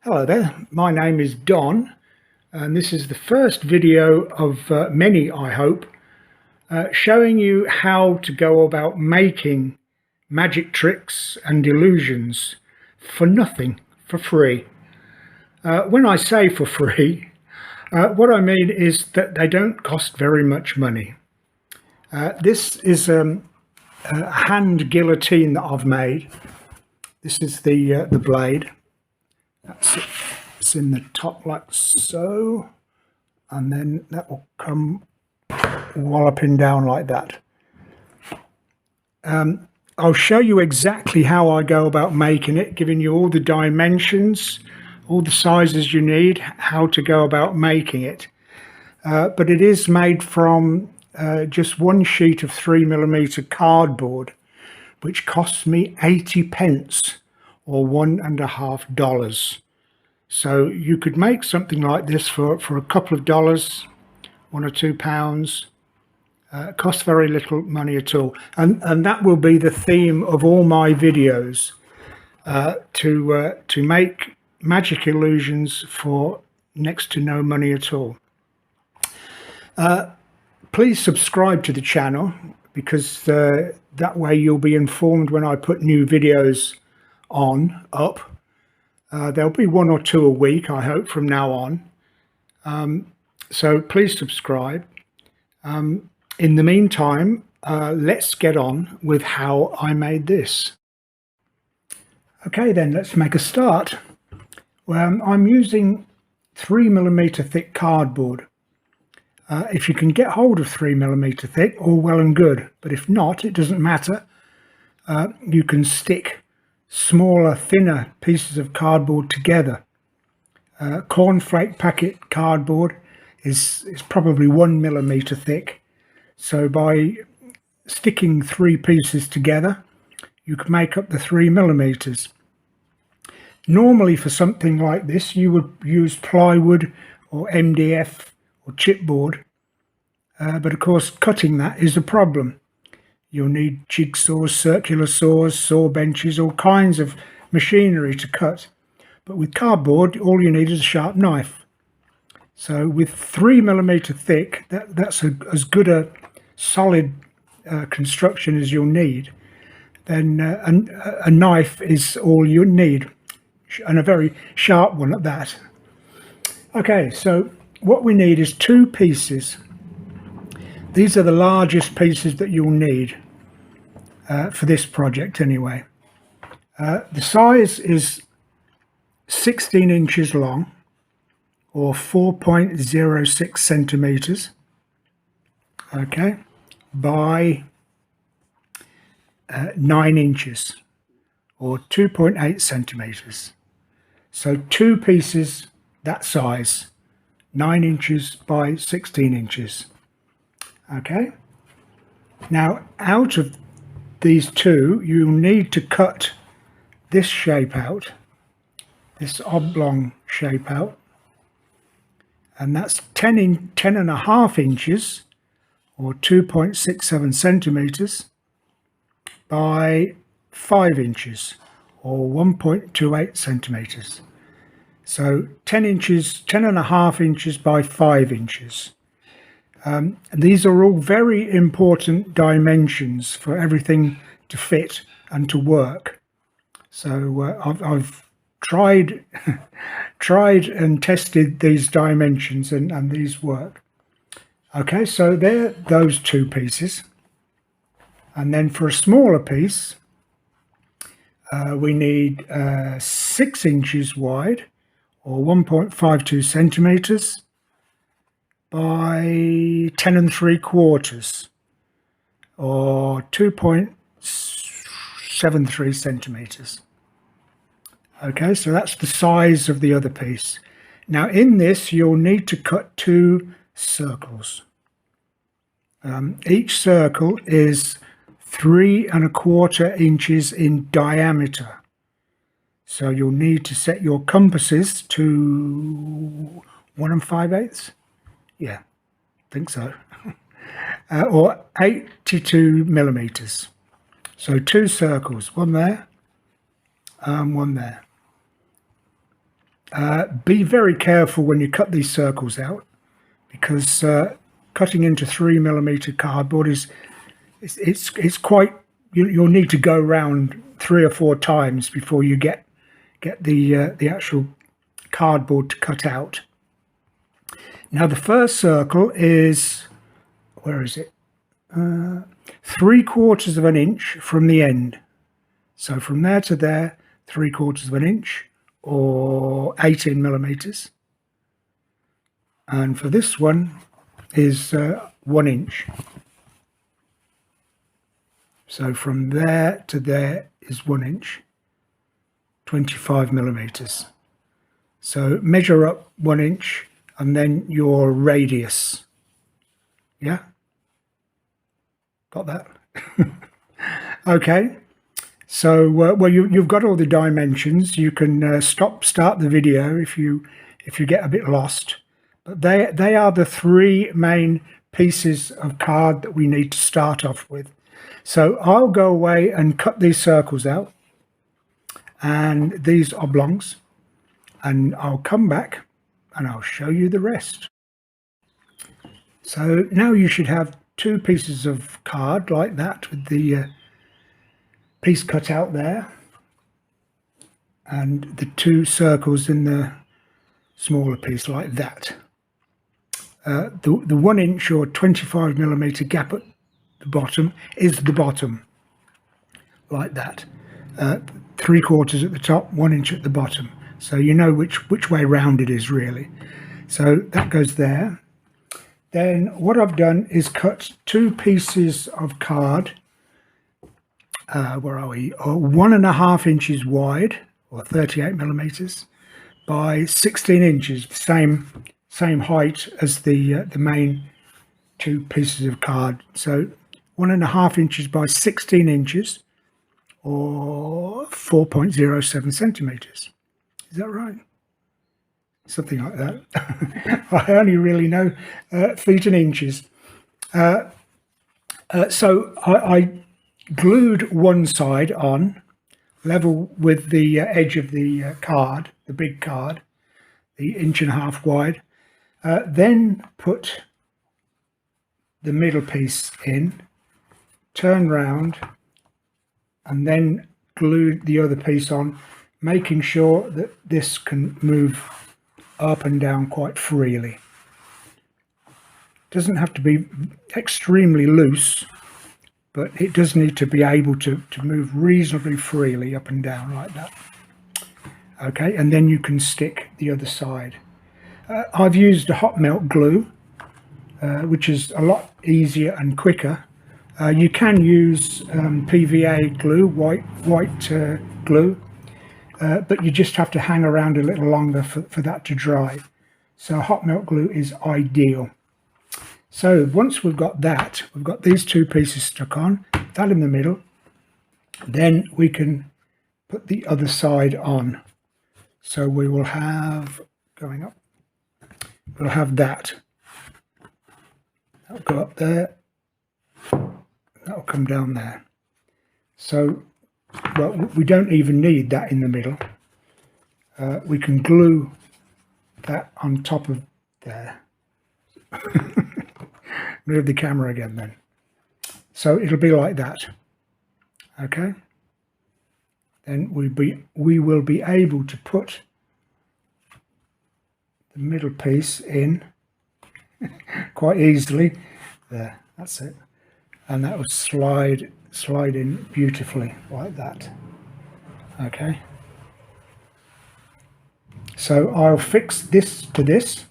Hello there, my name is Don and this is the first video of many, I hope, showing you how to go about making magic tricks and illusions for nothing, for free. When I say for free, what I mean is that they don't cost very much money. This is a hand guillotine that I've made. This is the blade. That's it. It's in the top like so, and then that will come walloping down like that. I'll show you exactly how I go about making it, giving you all the dimensions, all the sizes you need, how to go about making it. But it is made from just one sheet of 3mm cardboard, which costs me 80p or $1.50. So you could make something like this for a couple of dollars, £1 or £2. Costs very little money at all, and that will be the theme of all my videos, to make magic illusions for next to no money at all. Please subscribe to the channel, because that way you'll be informed when I put new videos up. There'll be 1 or 2 a week, I hope, from now on. So please subscribe. In the meantime, let's get on with how I made this. Okay, then let's make a start. I'm using 3mm thick cardboard. If you can get hold of 3mm thick, all well and good, but if not, it doesn't matter. You can stick smaller, thinner pieces of cardboard together. Cornflake packet cardboard is probably 1mm thick, so by sticking 3 pieces together you can make up the 3mm. Normally for something like this you would use plywood or MDF or chipboard, but of course cutting that is a problem. You'll need jigsaws, circular saws, saw benches, all kinds of machinery to cut. But with cardboard, all you need is a sharp knife. So with 3mm thick, that's as good a solid construction as you'll need. Then a knife is all you need, and a very sharp one at that. Okay, so what we need is 2 pieces. These are the largest pieces that you'll need for this project anyway. The size is 16 inches long, or 4.06 centimeters, okay, by 9 inches, or 2.8 centimeters. So 2 pieces that size, 9 inches by 16 inches. Okay, now out of these 2 you'll need to cut this shape out, this oblong shape out, and that's 10.5 inches or 2.67 centimeters by 5 inches or 1.28 centimeters. So 10.5 inches by 5 inches. And these are all very important dimensions for everything to fit and to work. So I've tried and tested these dimensions, and these work. Okay, so there, those 2 pieces. And then for a smaller piece, we need 6 inches wide, or 1.52 centimeters by 10.75, or 2.73 centimeters. Okay, so that's the size of the other piece. Now in this you'll need to cut 2 circles. Each circle is 3¼ inches in diameter. So you'll need to set your compasses to 1 5/8. Yeah, I think so. Or 82 millimeters. So 2 circles, one there, one there. Be very careful when you cut these circles out, because cutting into 3mm cardboard it's quite, you'll need to go round 3 or 4 times before you get the actual cardboard to cut out. Now the first circle is, where is it? 3/4 of an inch from the end. So from there to there, 3/4 of an inch, or 18mm. And for this one is 1 inch. So from there to there is 1 inch, 25mm. So measure up 1 inch and then your radius. Yeah? Got that? Okay. So, well, you've got all the dimensions. You can start the video if you get a bit lost. But they are the 3 main pieces of card that we need to start off with. So I'll go away and cut these circles out and these oblongs, and I'll come back and I'll show you the rest. So now you should have 2 pieces of card like that, with the piece cut out there and the 2 circles in the smaller piece like that. The 1 inch or 25mm gap at the bottom is the bottom, like that. 3/4 at the top, 1 inch at the bottom. So you know which way round it is really. So that goes there. Then what I've done is cut 2 pieces of card. Where are we? 1.5 inches wide, or 38mm, by 16 inches, same height as the main 2 pieces of card. So 1.5 inches by 16 inches, or 4.07 centimeters. Is that right? Something like that. I only really know feet and inches. So I glued one side on level with the edge of the card, the big card, the 1.5 inch wide. Then put the middle piece in, turn round, and then glue the other piece on, making sure that this can move up and down quite freely. Doesn't have to be extremely loose, but it does need to be able to move reasonably freely up and down like that. Okay, and then you can stick the other side. I've used a hot melt glue, which is a lot easier and quicker. You can use PVA glue, white glue, but you just have to hang around a little longer for that to dry. So hot melt glue is ideal. So once we've got that, we've got these 2 pieces stuck on, that in the middle, then we can put the other side on. So we will have, going up, we'll have that. That'll go up there, that'll come down there. So, well, we don't even need that in the middle. We can glue that on top of there. Move the camera again then. So it'll be like that. Okay. Then we will be able to put the middle piece in quite easily. There, that's it. And that will slide in beautifully like that. Okay. So I'll fix this to this.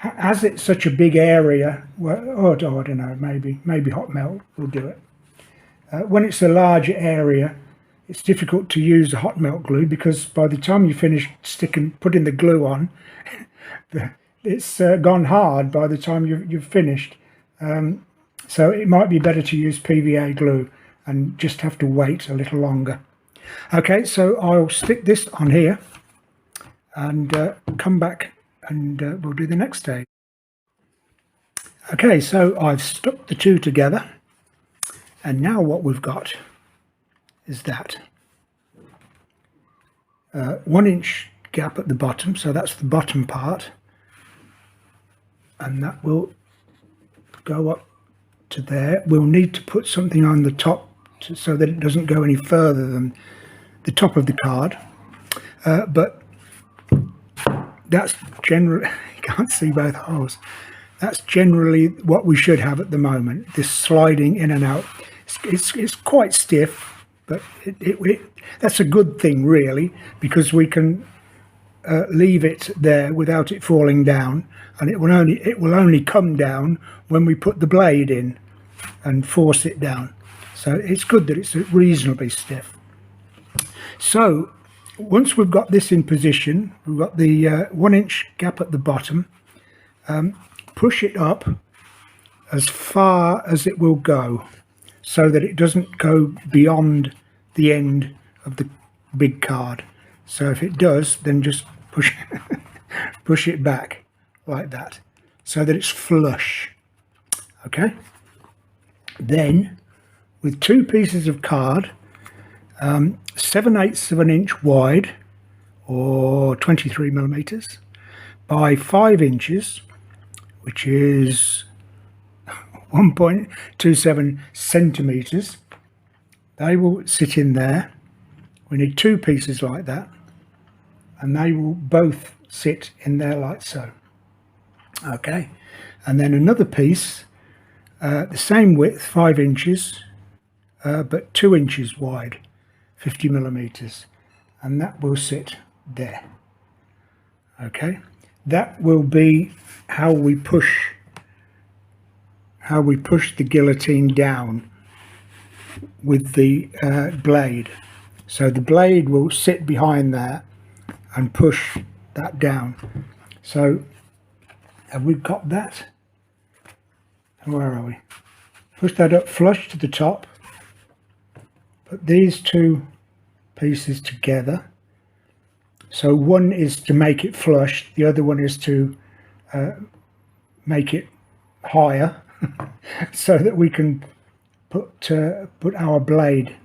As it's such a big area, well, I don't know, maybe hot melt will do it. When it's a larger area, it's difficult to use a hot melt glue, because by the time you finish putting the glue on, it's gone hard by the time you've finished. So it might be better to use PVA glue and just have to wait a little longer. Okay, so I'll stick this on here and come back and we'll do the next stage. Okay, so I've stuck the 2 together, and now what we've got is that. 1 inch gap at the bottom, so that's the bottom part, and that will go up to there. We'll need to put something on the top so that it doesn't go any further than the top of the card, but that's generally you can't see both holes. That's generally what we should have at the moment, this sliding in and out. It's quite stiff, but that's a good thing really, because we can leave it there without it falling down, and it will only come down when we put the blade in and force it down. So it's good that it's reasonably stiff. So once we've got this in position, we've got the 1 inch gap at the bottom, push it up as far as it will go so that it doesn't go beyond the end of the big card. So if it does, then just push push it back like that so that it's flush. Okay, then with 2 pieces of card, 7/8 of an inch wide, or 23 millimeters, by 5 inches, which is 1.27 centimeters. They will sit in there. We need 2 pieces like that, and they will both sit in there like so. Okay, and then another piece, the same width, 5 inches, but 2 inches wide, 50 millimeters, and that will sit there. Okay, that will be how we push the guillotine down with the blade. So the blade will sit behind there and push that down. So have we got that? Where are we? Push that up flush to the top. Put these 2 pieces together. So one is to make it flush, the other one is to make it higher so that we can put our blade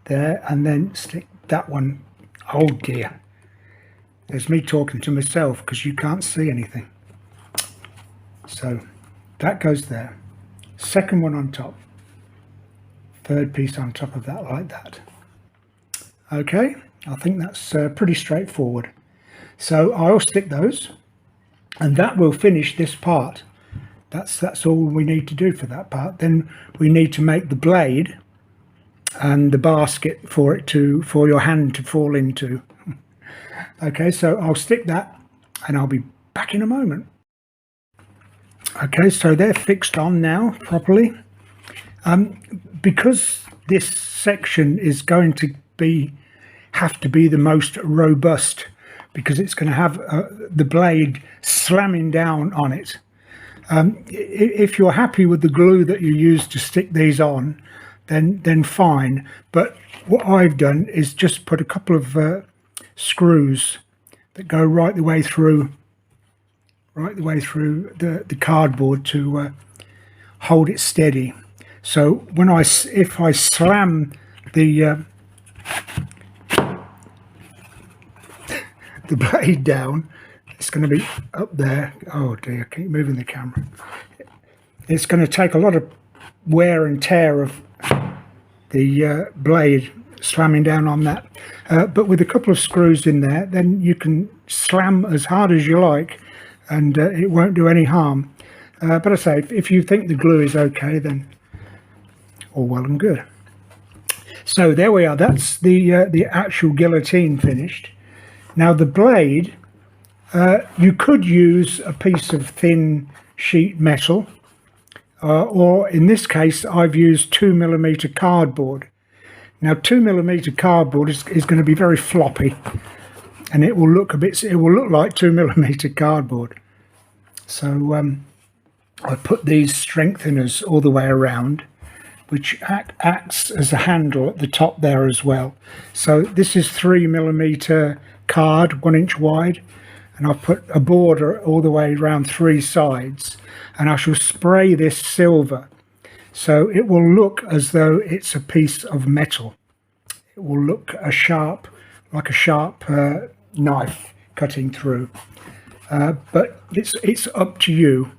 there, and then stick that one. Oh dear, there's me talking to myself because you can't see anything. So that goes there, second one on top, third piece on top of that like that. Okay, I think that's pretty straightforward. So I'll stick those, and that will finish this part. That's all we need to do for that part. Then we need to make the blade and the basket for your hand to fall into. Okay, so I'll stick that and I'll be back in a moment. Okay, so they're fixed on now properly. Because this section is going to have to be the most robust, because it's going to have the blade slamming down on it. If you're happy with the glue that you use to stick these on, then fine. But what I've done is just put a couple of screws that go right the way through the cardboard to hold it steady. So when if I slam the blade down, it's going to be up there. Oh dear, keep moving the camera. It's going to take a lot of wear and tear of the blade slamming down on that. But with a couple of screws in there, then you can slam as hard as you like, and it won't do any harm. But I say, if you think the glue is okay, then all well and good. So there we are. That's the actual guillotine finished. Now the blade, you could use a piece of thin sheet metal, or in this case I've used 2mm cardboard. Now 2mm cardboard is going to be very floppy, and it will look like 2mm cardboard. So I put these strengtheners all the way around, which acts as a handle at the top there as well. So this is 3mm card, 1 inch wide, and I've put a border all the way around 3 sides, and I shall spray this silver so it will look as though it's a piece of metal. It will look a sharp like a sharp knife cutting through. But it's up to you.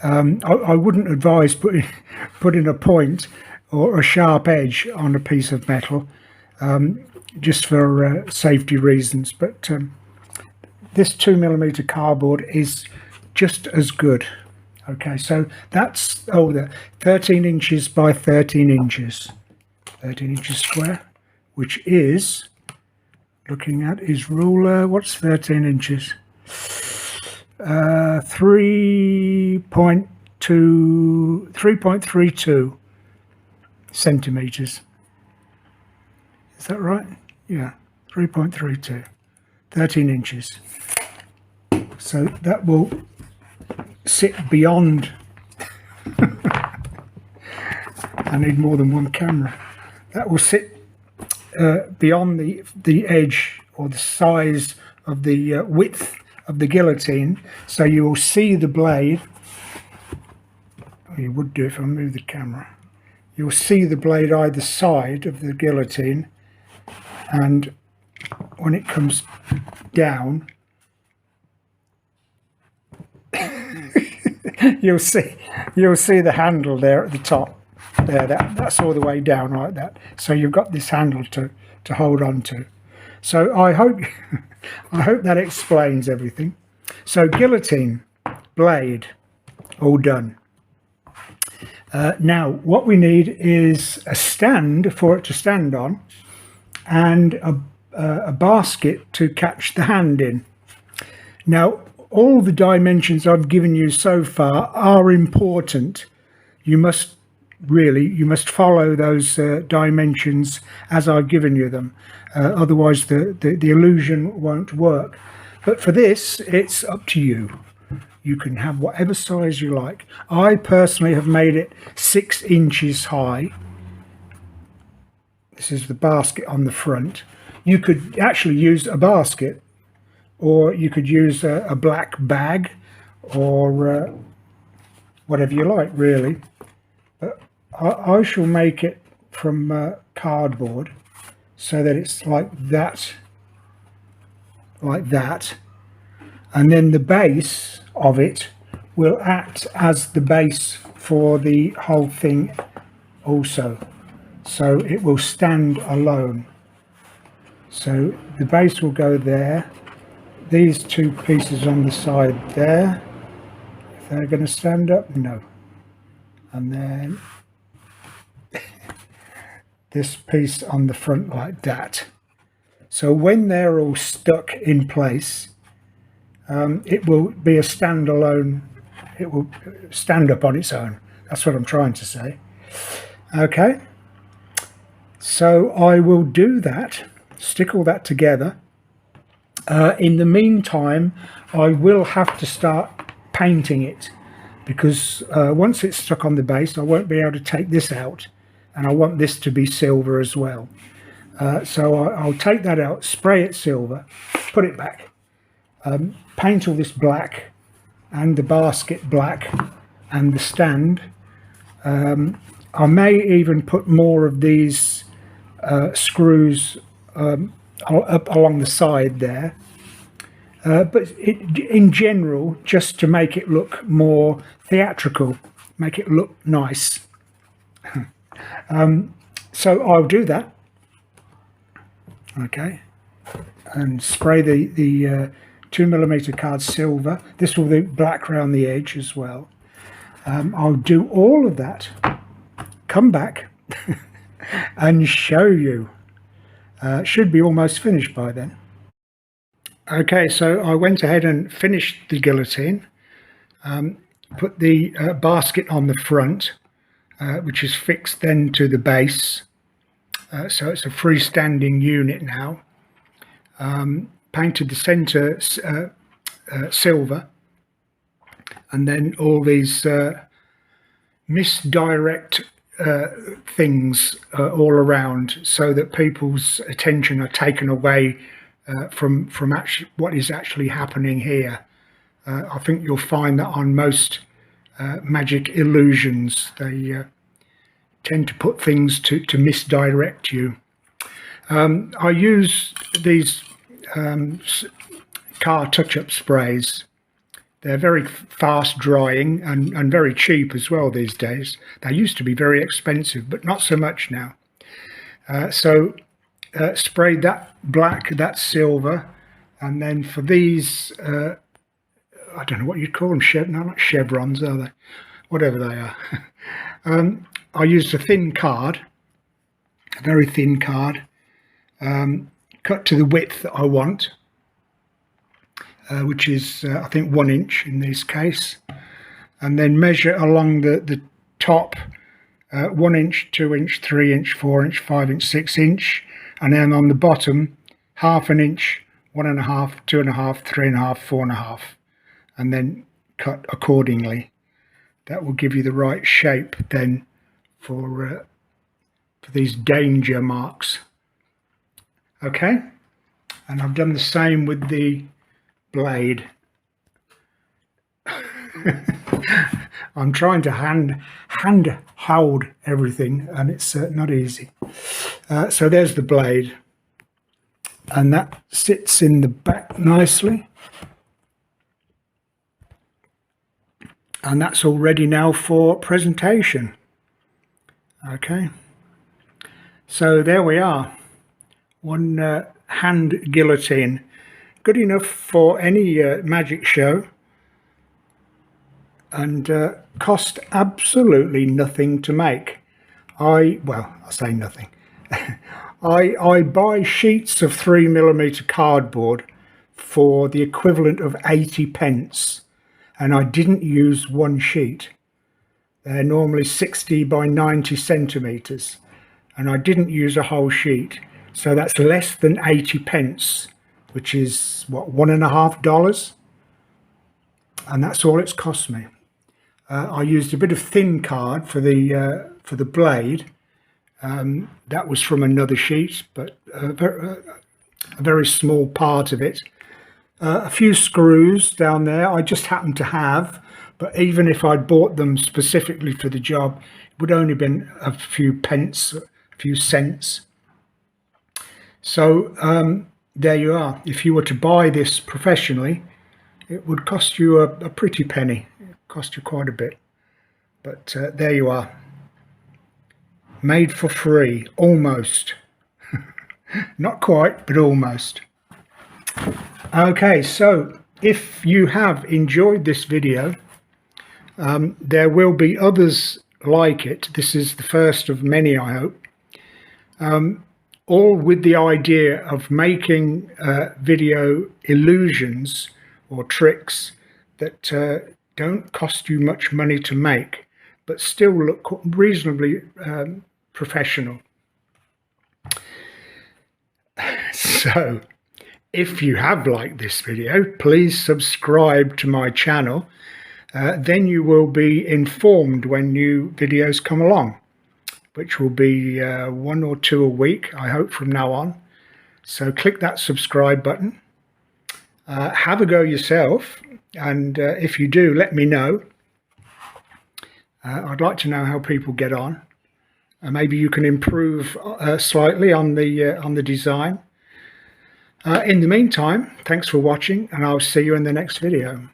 I wouldn't advise putting a point or a sharp edge on a piece of metal, just for safety reasons. But this 2mm cardboard is just as good. Okay, so that's the 13 inches by 13 inches, 13 inches square, which is, looking at his ruler, what's 13 inches? 3.32 centimeters. Is that right? Yeah, 3.32, 13 inches. So that will sit beyond. I need more than one camera. That will sit beyond the edge or the size of the width of the guillotine, so you will see the blade. You would do if I move the camera. You'll see the blade either side of the guillotine, and when it comes down, you'll see the handle there at the top. There, that's all the way down like that. So you've got this handle to hold on to. So I hope that explains everything. So guillotine, blade, all done. Now what we need is a stand for it to stand on, and a basket to catch the hand in. Now all the dimensions I've given you so far are important. You must follow those dimensions as I've given you them, otherwise the illusion won't work. But for this, it's up to you. You can have whatever size you like. I personally have made it 6 inches high. This is the basket on the front. You could actually use a basket, or you could use a black bag, or whatever you like, really. But I shall make it from cardboard, so that it's like that, and then the base of it will act as the base for the whole thing also, so it will stand alone. So the base will go there. These two pieces on the side there, if they're going to stand up, no. And then this piece on the front like that. So when they're all stuck in place, it will be a standalone, it will stand up on its own. That's what I'm trying to say. Okay, so I will do that, stick all that together. In the meantime, I will have to start painting it, because once it's stuck on the base, I won't be able to take this out, and I want this to be silver as well. So I'll take that out, spray it silver, put it back, paint all this black, and the basket black, and the stand. I may even put more of these screws up along the side there, but in general, just to make it look more theatrical, make it look nice. So I'll do that, okay, and spray the 2mm card silver. This will be black around the edge as well. I'll do all of that, come back and show you. Should be almost finished by then. Okay, so I went ahead and finished the guillotine, put the basket on the front, which is fixed then to the base, so it's a freestanding unit now. Painted the centre silver, and then all these misdirect things all around, so that people's attention are taken away from actually what is actually happening here. I think you'll find that on most magic illusions, they tend to put things to misdirect you. I use these car touch-up sprays. They're very fast drying and very cheap as well these days. They used to be very expensive, but not so much now. Spray that black, that silver, and then for these, I don't know what you'd call them, no, not chevrons, are they? Whatever they are. I used a thin card, a very thin card, cut to the width that I want, which is I think 1 inch in this case, and then measure along the top 1 inch, 2 inch, 3 inch, 4 inch, 5 inch, 6 inch, and then on the bottom 1/2 inch, 1.5, 2.5, 3.5, 4.5, and then cut accordingly. That will give you the right shape then for these danger marks. Okay, and I've done the same with the blade. I'm trying to hand hold everything, and it's not easy. So there's the blade, and that sits in the back nicely, and that's all ready now for presentation. Okay, so there we are, one hand guillotine, good enough for any magic show, and cost absolutely nothing to make. I say nothing. I buy sheets of 3mm cardboard for the equivalent of 80p, and I didn't use one sheet. They're normally 60 by 90 centimeters, and I didn't use a whole sheet. So that's less than 80p, which is what, $1.50, and that's all it's cost me. I used a bit of thin card for the blade. That was from another sheet, but a very small part of it. A few screws down there I just happened to have, but even if I'd bought them specifically for the job, it would only have been a few pence, a few cents. So there you are. If you were to buy this professionally, it would cost you a pretty penny. It would cost you quite a bit. But there you are. Made for free, almost. Not quite, but almost. Okay, so if you have enjoyed this video, there will be others like it. This is the first of many, I hope. All with the idea of making video illusions or tricks that don't cost you much money to make, but still look reasonably professional. So if you have liked this video, please subscribe to my channel. Then you will be informed when new videos come along, which will be 1 or 2 a week, I hope, from now on. So click that subscribe button. Have a go yourself, and if you do, let me know. I'd like to know how people get on. Maybe you can improve slightly on the design. In the meantime, thanks for watching, and I'll see you in the next video.